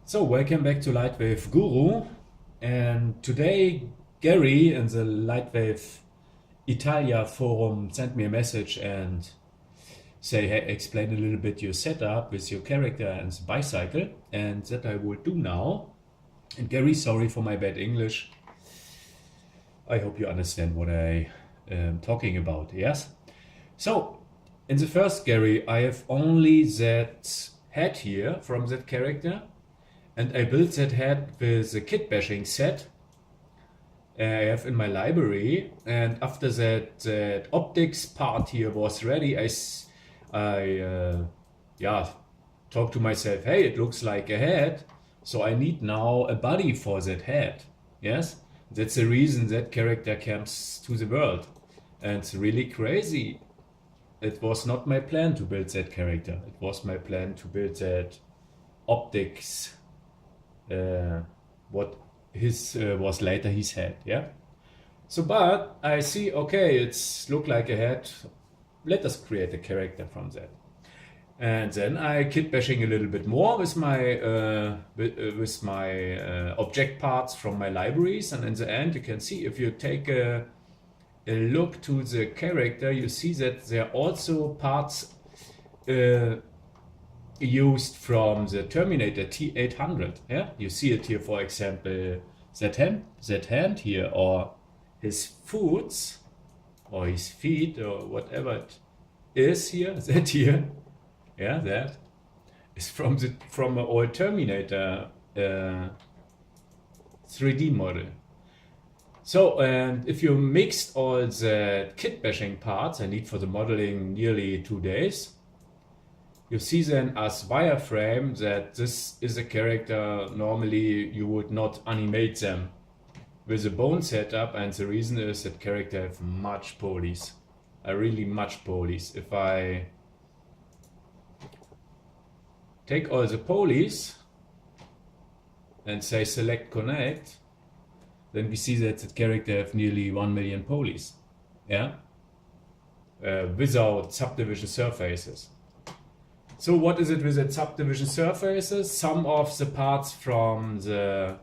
So welcome back to LightWave Guru, and today Gary in the LightWave Italia forum sent me a message and say, hey, explain a little bit your setup with your character and the bicycle, and that I will do now. And Gary, sorry for my bad English. I hope you understand what I am talking about, yes? So, in the first Gary, I have only that head here from that character. And I built that head with a kit bashing set I have in my library. And after that optics part here was ready, I talked to myself, hey, it looks like a head. So I need now a body for that head. Yes, that's the reason that character comes to the world. And it's really crazy. It was not my plan to build that character. It was my plan to build that optics what his was later his head, yeah. So, but I see, okay, it's look like a head. Let us create a character from that, and then I kit bashing a little bit more with my object parts from my libraries, and in the end, you can see if you take a look to the character, you see that there are also parts used from the Terminator T-800. Yeah, you see it here, for example, that hand here, or his foots, or his feet, or whatever it is here. That here, yeah, that is from an old Terminator 3D model. So, and if you mixed all the kit bashing parts I need for the modeling nearly 2 days, you see then as wireframe that this is a character normally you would not animate them with a bone setup, and the reason is that character have much polys, really much polys. If I take all the polys and say select connect, then we see that the character have nearly 1 million polys, yeah, without subdivision surfaces. So what is it with the subdivision surfaces? Some of the parts from the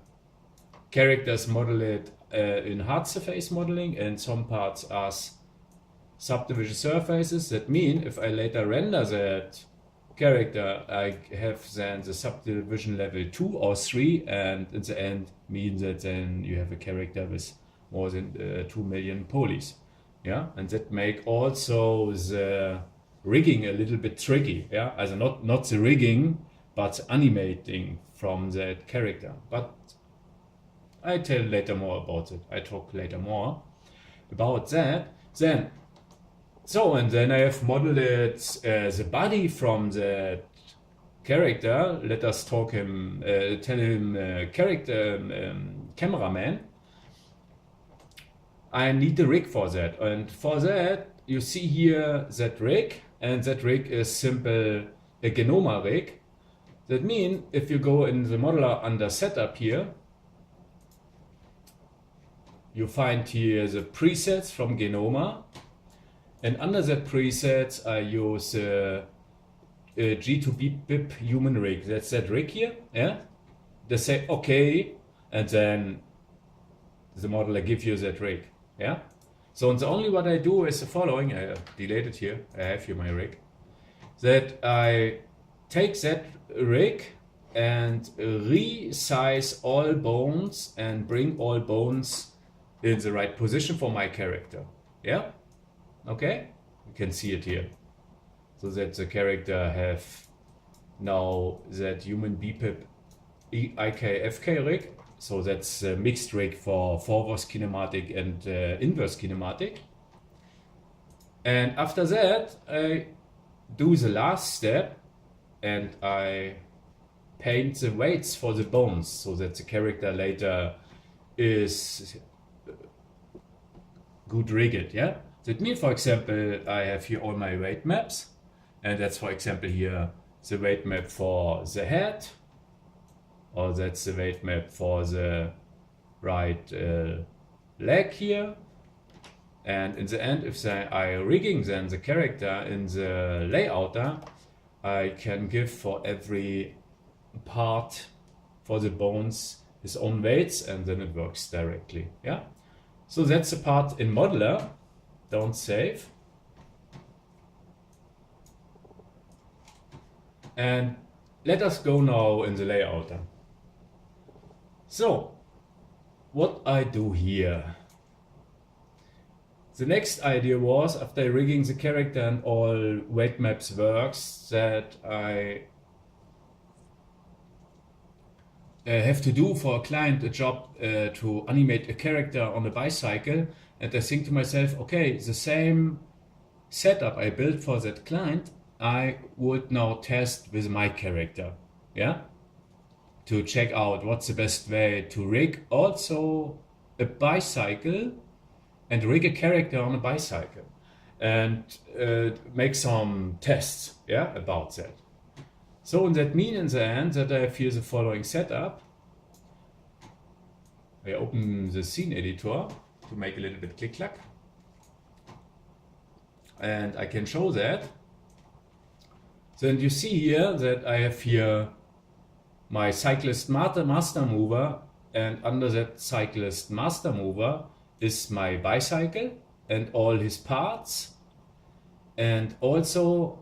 characters model it in hard surface modeling, and some parts as subdivision surfaces. That mean if I later render that character, I have then the subdivision level 2 or 3, and in the end means that then you have a character with more than 2 million polys. Yeah, and that make also the rigging a little bit tricky, yeah, also not the rigging, but animating from that character. But I tell later more about it. I talk later more about that. Then, so, and then I have modeled it, the body from the character. Let us talk him, tell him character cameraman. I need the rig for that, and for that you see here that rig. And that rig is simple a Genoma rig. That means if you go in the modeler under setup here, you find here the presets from Genoma. And under that presets, I use a G2BIP human rig. That's that rig here. Yeah. They say okay, and then the modeler gives you that rig. Yeah. So the only what I do is the following. I delete it here. I have here my rig. That I take that rig and resize all bones and bring all bones in the right position for my character. Yeah? Okay? You can see it here. So that the character have now that human BPIP IKFK rig. So that's a mixed rig for forward kinematic and inverse kinematic. And after that, I do the last step and I paint the weights for the bones so that the character later is good rigged, yeah? That means, for example, I have here all my weight maps, and that's, for example, here the weight map for the head, or that's the weight map for the right leg here. And in the end, if I rigging then the character in the layouter, I can give for every part for the bones his own weights, and then it works directly. Yeah. So that's the part in modeler. Don't save. And let us go now in the layouter. So what I do here. The next idea was, after rigging the character and all weight maps works, that I have to do for a client a job to animate a character on a bicycle, and I think to myself, okay, the same setup I built for that client, I would now test with my character, yeah, to check out what's the best way to rig also a bicycle and rig a character on a bicycle, and make some tests, yeah, about that. So that means in the end that I have here the following setup. I open the scene editor to make a little bit click-clack, and I can show that. Then you see here that I have here my cyclist master mover, and under that cyclist master mover is my bicycle and all his parts, and also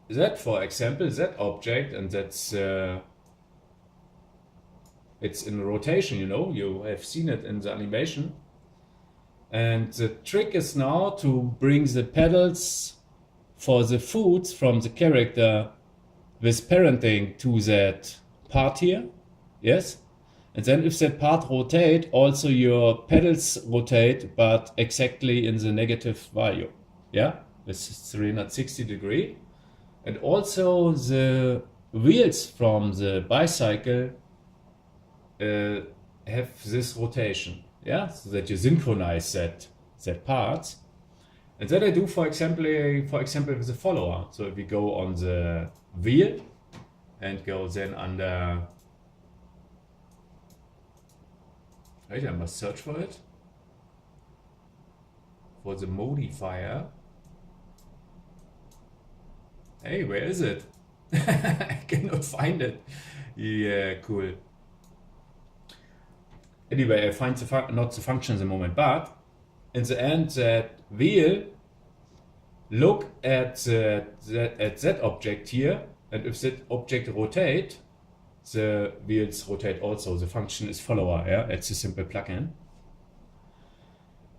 that, for example, that object, and that's it's in rotation, you know, you have seen it in the animation. And the trick is now to bring the pedals for the foods from the character with parenting to that part here, yes? And then if that part rotate, also your pedals rotate, but exactly in the negative value, yeah? With 360 degree. And also the wheels from the bicycle have this rotation, yeah, so that you synchronize that part. And that I do, for example, with the follower. So if we go on the wheel and go then under, wait, I must search for it, for the modifier. Hey, where is it? I cannot find it. Yeah, cool. Anyway, I find not the function at the moment, but in the end, that wheel look at that object here, and if that object rotate, the wheels rotate also. The function is follower, yeah, it's a simple plugin.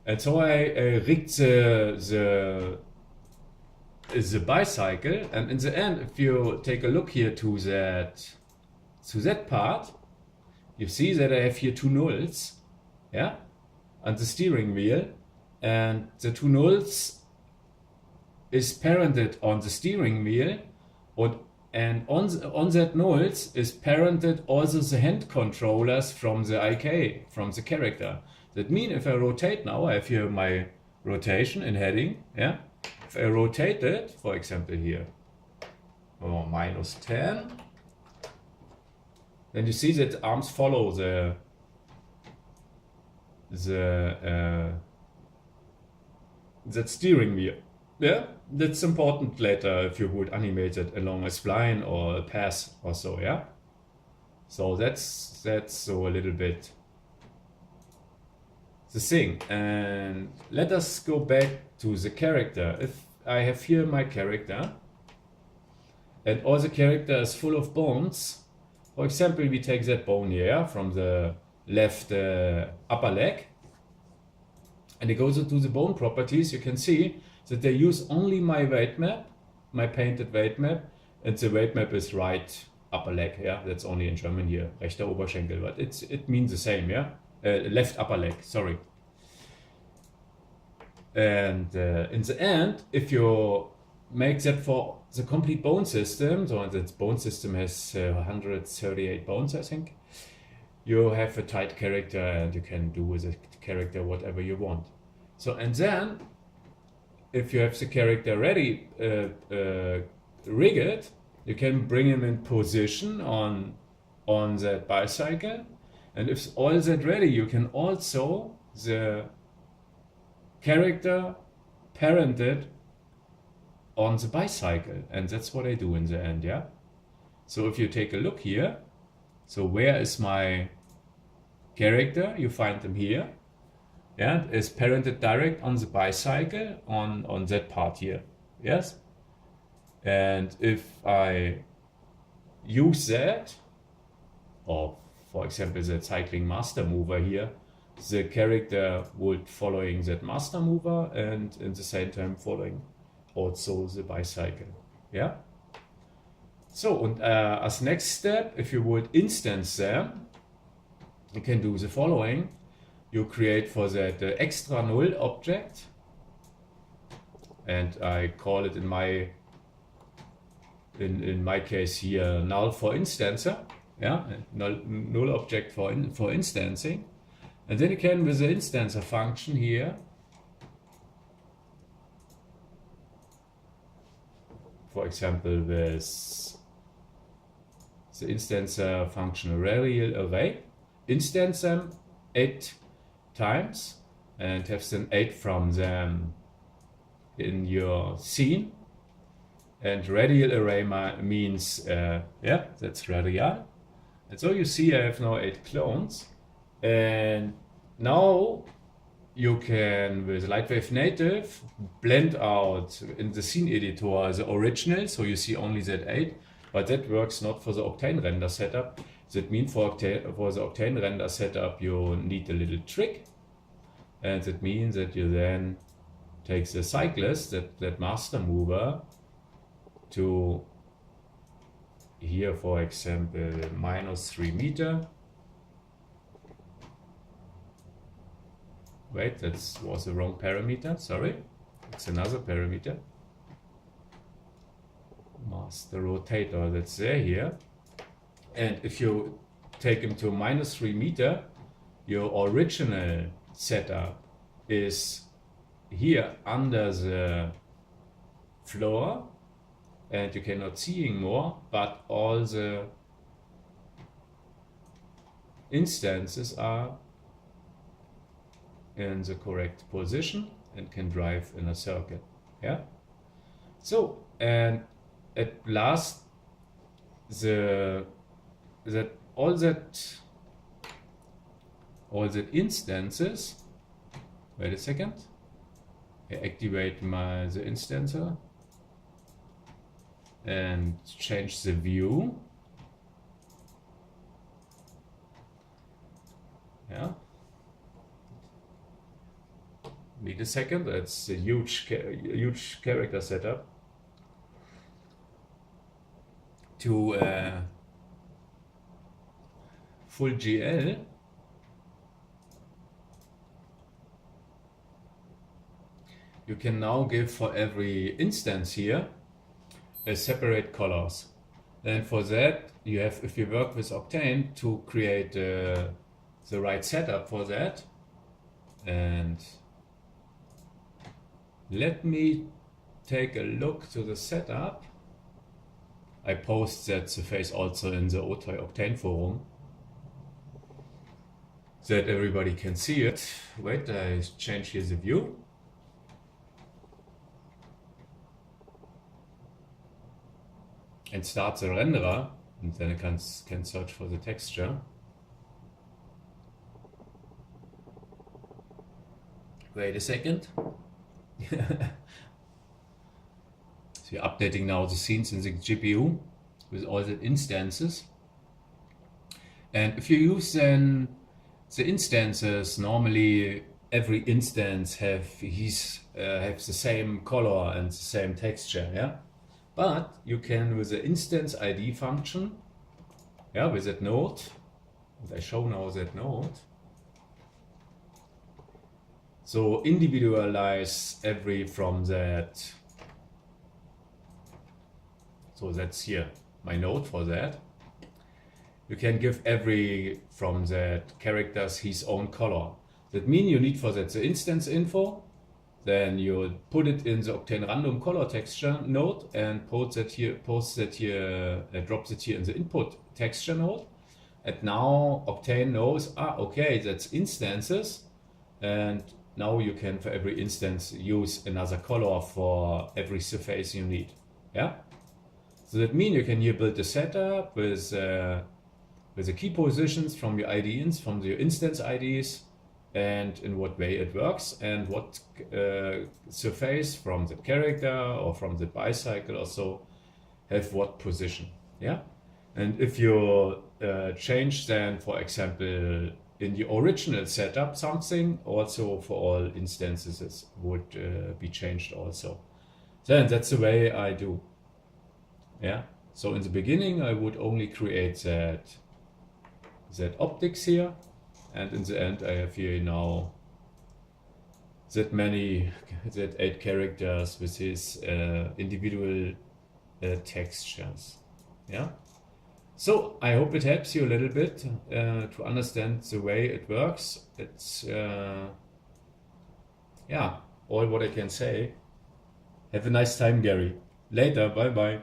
And so I rigged the bicycle, and in the end, if you take a look here to that part, you see that I have here two nulls, yeah, on the steering wheel, and the two nulls is parented on the steering wheel, and on that nulls is parented also the hand controllers from the IK, from the character. That means if I rotate now, I have here my rotation in heading, yeah. If I rotate it, for example here, -10, then you see that the arms follow that steering wheel. Yeah, that's important later if you would animate it along a spline or a path or so. Yeah, so that's so a little bit the thing. And let us go back to the character. If I have here my character, and all the character is full of bones. For example, we take that bone here from the left upper leg, and it goes into the bone properties. You can see that they use only my weight map, my painted weight map, and the weight map is right upper leg. Yeah, that's only in German here, rechter Oberschenkel, but it means the same. Yeah, left upper leg. Sorry. And in the end, if you make that for the complete bone system, so that bone system has 138 bones, I think, you have a tight character and you can do with the character whatever you want. So, and then if you have the character ready, rigged, you can bring him in position on that bicycle, and if all that ready, you can also the character parented on the bicycle, and that's what I do in the end. Yeah, so if you take a look here, So where is my character? You find them here. Yeah, it's parented direct on the bicycle on that part here. Yes. And if I use that, or for example the cycling master mover here, the character would following that master mover and in the same time following also the bicycle. Yeah. So, and as next step, if you would instance them, you can do the following. You create for that extra null object, and I call it in my case here null for instancer. Yeah, null object for instancing, and then you can with the instancer function here, for example with the instancer function radial array, instance them 8 times and have them 8 from them in your scene. And radial array means yeah, that's radial. And so you see I have now 8 clones, and now you can with LightWave native blend out in the scene editor the original, so you see only that 8. But that works not for the Octane render setup. That means for the Octane render setup you need a little trick. And that means that you then take the cyclist, that master mover, to here, for example, -3 meter. Wait, that was the wrong parameter, sorry. It's another parameter. Master rotator, that's there here. And if you take him to -3 meter, your original setup is here under the floor, and you cannot see anymore, but all the instances are in the correct position and can drive in a circle. Yeah. So, and at last, all that instances. Wait a second. I activate the instancer and change the view. Yeah. Need a second. That's a huge character setup to full GL. You can now give for every instance here a separate colors, and for that you have, if you work with Octane, to create the right setup for that. And let me take a look to the setup. I post that surface also in the Otoy Octane forum, that everybody can see it. Wait, I change here the view. And start the renderer, and then I can search for the texture. Wait a second. So you're updating now the scenes in the GPU with all the instances. And if you use then the instances, normally every instance have the same color and the same texture, yeah. But you can, with the instance ID function, yeah, with that node, and I show now that node, so individualize every from that. So that's here, my node for that. You can give every from that characters his own color. That means you need for that the instance info. Then you put it in the Octane random color texture node and drop it here in the input texture node. And now Octane knows, okay, that's instances, and now you can for every instance use another color for every surface you need. Yeah. So that means you can here build a setup with with the key positions from your IDs, from your instance IDs, and in what way it works, and what surface from the character or from the bicycle or so have what position. Yeah, and if you change then, for example, in the original setup something, also for all instances it would be changed also. Then that's the way I do. Yeah. So in the beginning I would only create that optics here, and in the end I have here now that 8 characters with his individual textures. Yeah. So I hope it helps you a little bit to understand the way it works. It's yeah, all what I can say. Have a nice time, Gery. Later, bye bye.